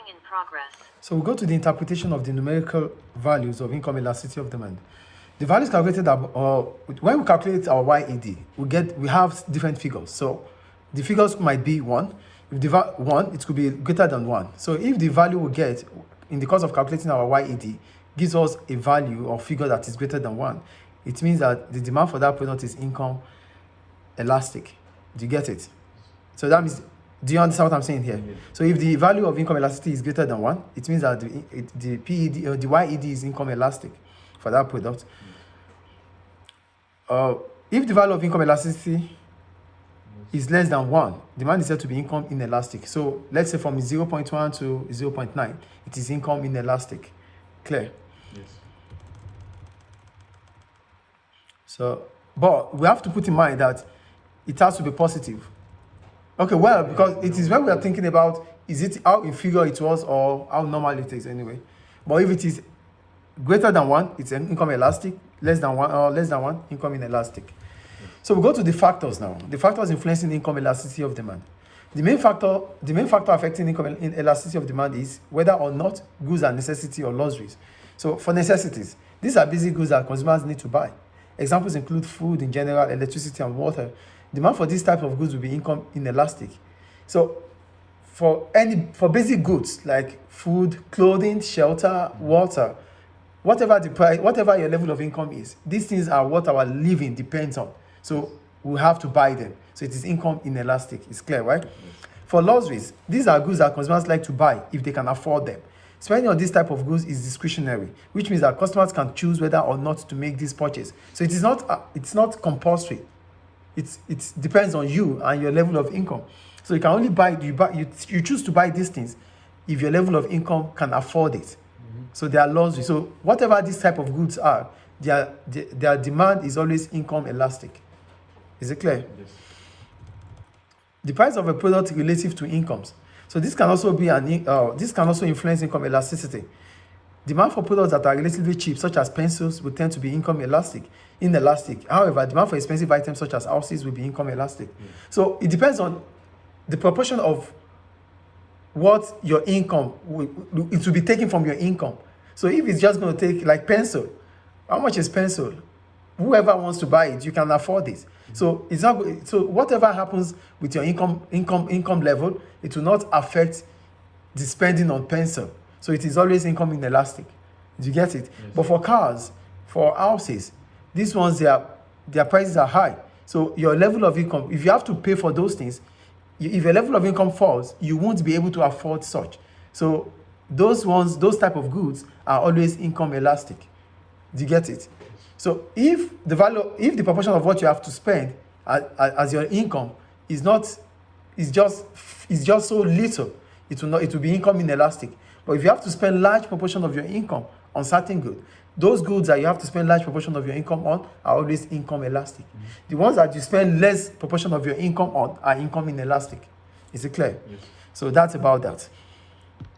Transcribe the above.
Recording in progress. So we go to the interpretation of the numerical values of income elasticity of demand. The values calculated when we calculate our YED, we have different figures. So the figures might be 1. If the 1, it could be greater than 1. So if the value we get in the course of calculating our YED gives us a value or figure that is greater than 1, it means that the demand for that product is income elastic. Do you get it? So that means, do you understand what I'm saying here? Mm-hmm. So if the value of income elasticity is greater than 1, it means that the PED or the YED is income elastic for that product. If the value of income elasticity is less than 1, demand is said to be income inelastic. So let's say from 0.1 to 0.9, it is income inelastic. Clear? Yes. So, but we have to put in mind that it has to be positive. Okay, well, because it is when we are thinking about, is it how inferior it was or how normal it is anyway. But if it is greater than 1, it's an income elastic. Less than 1, income inelastic. So we go to the factors now. The factors influencing income elasticity of demand. The main factor affecting income elasticity of demand is whether or not goods are necessity or luxuries. So for necessities, these are basic goods that consumers need to buy. Examples include food in general, electricity, and water. Demand for these types of goods will be income inelastic. So for basic goods like food, clothing, shelter, water, whatever the price, whatever your level of income is, these things are what our living depends on. So we have to buy them. So it is income inelastic. It's clear, right? Yes. For luxuries, these are goods that consumers like to buy if they can afford them. Spending on this type of goods is discretionary, which means that customers can choose whether or not to make this purchase. So it's not compulsory. It depends on you and your level of income. So you can only you choose to buy these things if your level of income can afford it. Mm-hmm. So they are luxury. So whatever this type of goods are, their demand is always income elastic. Is it clear? Yes. The price of a product relative to incomes. So this can also influence income elasticity. Demand for products that are relatively cheap, such as pencils, will tend to be income inelastic. However, demand for expensive items such as houses will be income elastic. So it depends on the proportion of what your income it will be taken from your income. So if it's just going to take like pencil, how much is pencil? Whoever wants to buy it, you can afford it. So it's not. So whatever happens with your income level, it will not affect the spending on pencil. So it is always income inelastic. Do you get it? Yes. But for cars, for houses, these ones their prices are high. So your level of income, if you have to pay for those things, if your level of income falls, you won't be able to afford such. So those type of goods are always income elastic. Do you get it? So if the proportion of what you have to spend as your income is just so little, it will be income inelastic. But if you have to spend large proportion of your income on certain goods, those goods that you have to spend large proportion of your income on are always income elastic. Mm-hmm. The ones that you spend less proportion of your income on are income inelastic. Is it clear? Yes. So that's about that.